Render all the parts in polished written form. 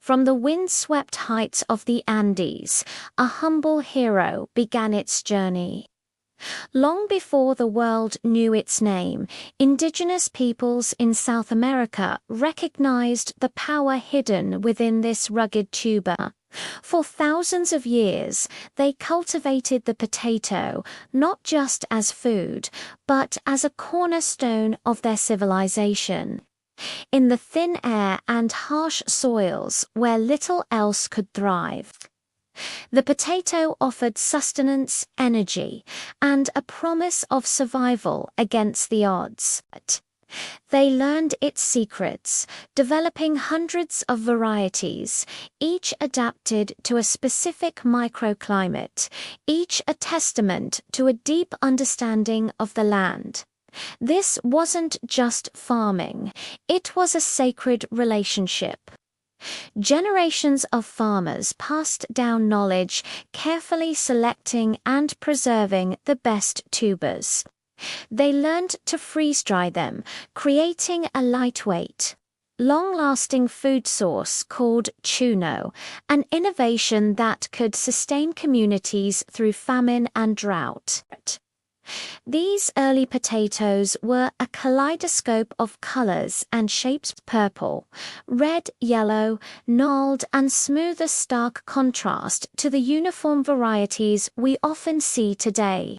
From the wind-swept heights of the Andes, a humble hero began its journey. Long before the world knew its name, indigenous peoples in South America recognized the power hidden within this rugged tuber. For thousands of years, they cultivated the potato not just as food, but as a cornerstone of their civilization. In the thin air and harsh soils where little else could thrive, the potato offered sustenance, energy, and a promise of survival against the odds. They learned its secrets, developing hundreds of varieties, each adapted to a specific microclimate, each a testament to a deep understanding of the land. This wasn't just farming, it was a sacred relationship. Generations of farmers passed down knowledge, carefully selecting and preserving the best tubers. They learned to freeze-dry them, creating a lightweight, long-lasting food source called chuno, an innovation that could sustain communities through famine and drought. These early potatoes were a kaleidoscope of colors and shapes: purple, red, yellow, gnarled, and smooth, a stark contrast to the uniform varieties we often see today.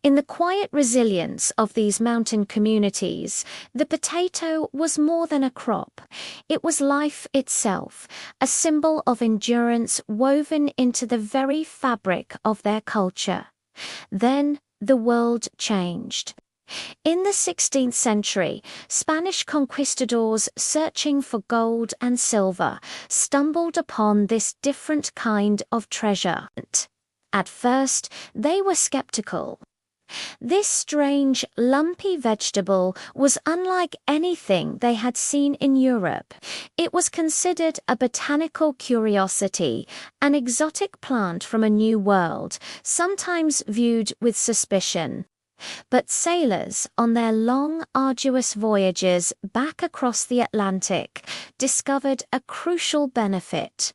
In the quiet resilience of these mountain communities, the potato was more than a crop. It was life itself, a symbol of endurance woven into the very fabric of their culture. Then, the world changed. In the 16th century, Spanish conquistadors searching for gold and silver stumbled upon this different kind of treasure. At first, they were skeptical. This strange, lumpy vegetable was unlike anything they had seen in Europe. It was considered a botanical curiosity, an exotic plant from a new world, sometimes viewed with suspicion. But sailors, on their long, arduous voyages back across the Atlantic, discovered a crucial benefit.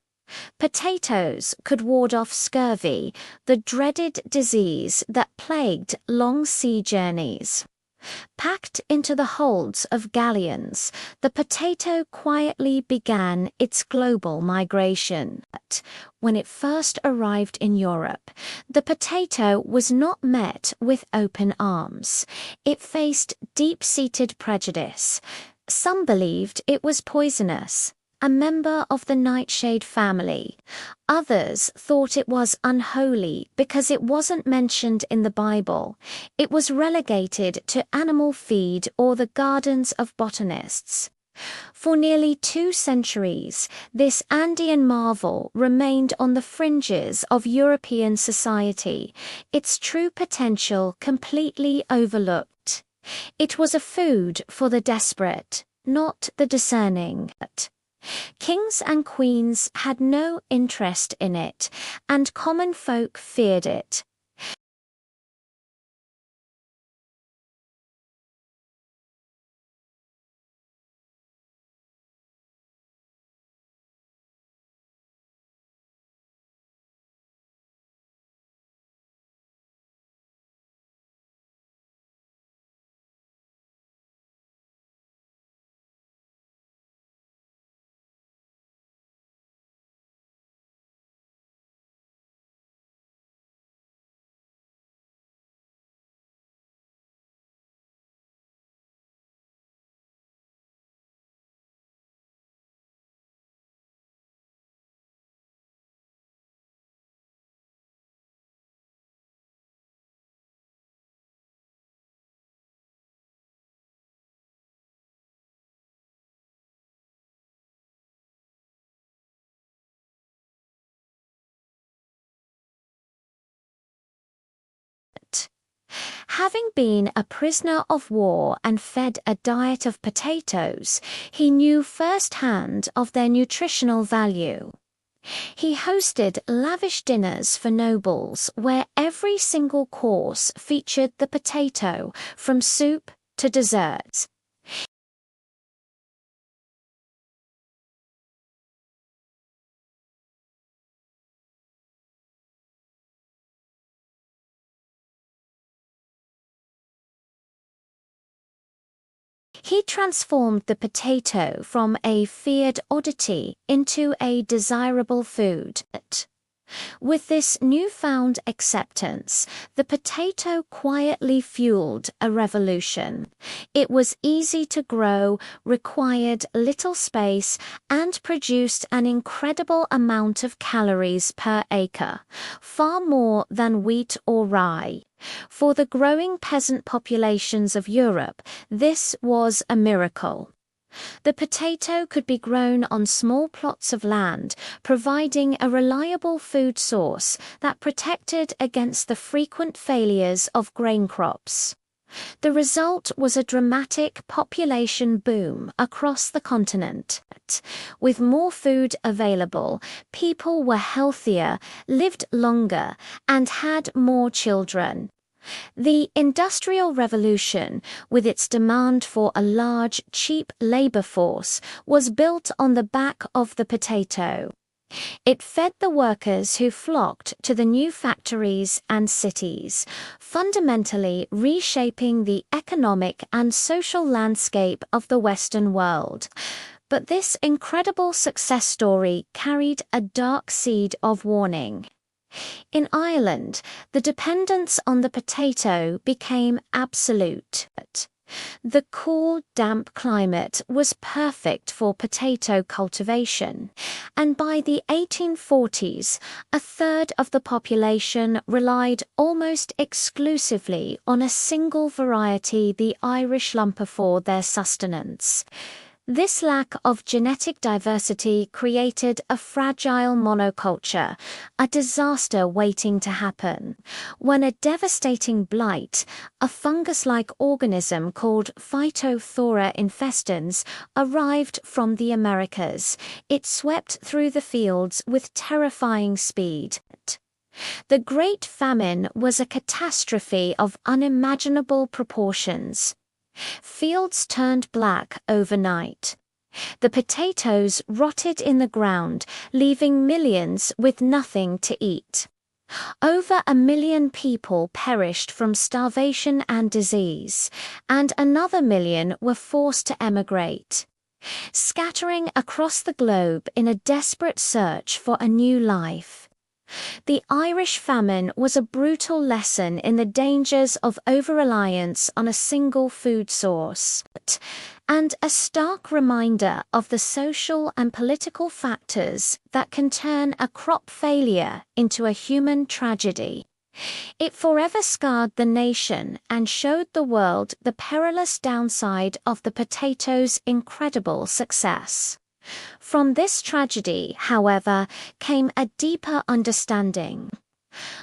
Potatoes could ward off scurvy, the dreaded disease that plagued long sea journeys. Packed into the holds of galleons, the potato quietly began its global migration. When it first arrived in Europe, the potato was not met with open arms. It faced deep-seated prejudice. Some believed it was poisonous, a member of the nightshade family. Others thought it was unholy because it wasn't mentioned in the Bible. It was relegated to animal feed or the gardens of botanists. For nearly 2 centuries, this Andean marvel remained on the fringes of European society, its true potential completely overlooked. It was a food for the desperate, not the discerning. Kings and queens had no interest in it, and common folk feared it. Having been a prisoner of war and fed a diet of potatoes, he knew firsthand of their nutritional value. He hosted lavish dinners for nobles where every single course featured the potato, from soup to desserts. He transformed the potato from a feared oddity into a desirable food. With this newfound acceptance, the potato quietly fueled a revolution. It was easy to grow, required little space, and produced an incredible amount of calories per acre, far more than wheat or rye. For the growing peasant populations of Europe, this was a miracle. The potato could be grown on small plots of land, providing a reliable food source that protected against the frequent failures of grain crops. The result was a dramatic population boom across the continent. With more food available, people were healthier, lived longer, and had more children. The Industrial Revolution, with its demand for a large, cheap labor force, was built on the back of the potato. It fed the workers who flocked to the new factories and cities, fundamentally reshaping the economic and social landscape of the Western world. But this incredible success story carried a dark seed of warning. In Ireland, the dependence on the potato became absolute. The cool, damp climate was perfect for potato cultivation, and by the 1840s, a third of the population relied almost exclusively on a single variety, the Irish lumper, for their sustenance. This lack of genetic diversity created a fragile monoculture, a disaster waiting to happen. When a devastating blight, a fungus-like organism called Phytophthora infestans, arrived from the Americas, it swept through the fields with terrifying speed. The Great Famine was a catastrophe of unimaginable proportions. Fields turned black overnight. The potatoes rotted in the ground, leaving millions with nothing to eat. Over 1 million people perished from starvation and disease, and another 1 million were forced to emigrate, scattering across the globe in a desperate search for a new life. The Irish famine was a brutal lesson in the dangers of over-reliance on a single food source, and a stark reminder of the social and political factors that can turn a crop failure into a human tragedy. It forever scarred the nation and showed the world the perilous downside of the potato's incredible success. From this tragedy, however, came a deeper understanding.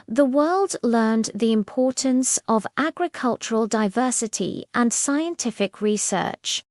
The world learned the importance of agricultural diversity and scientific research.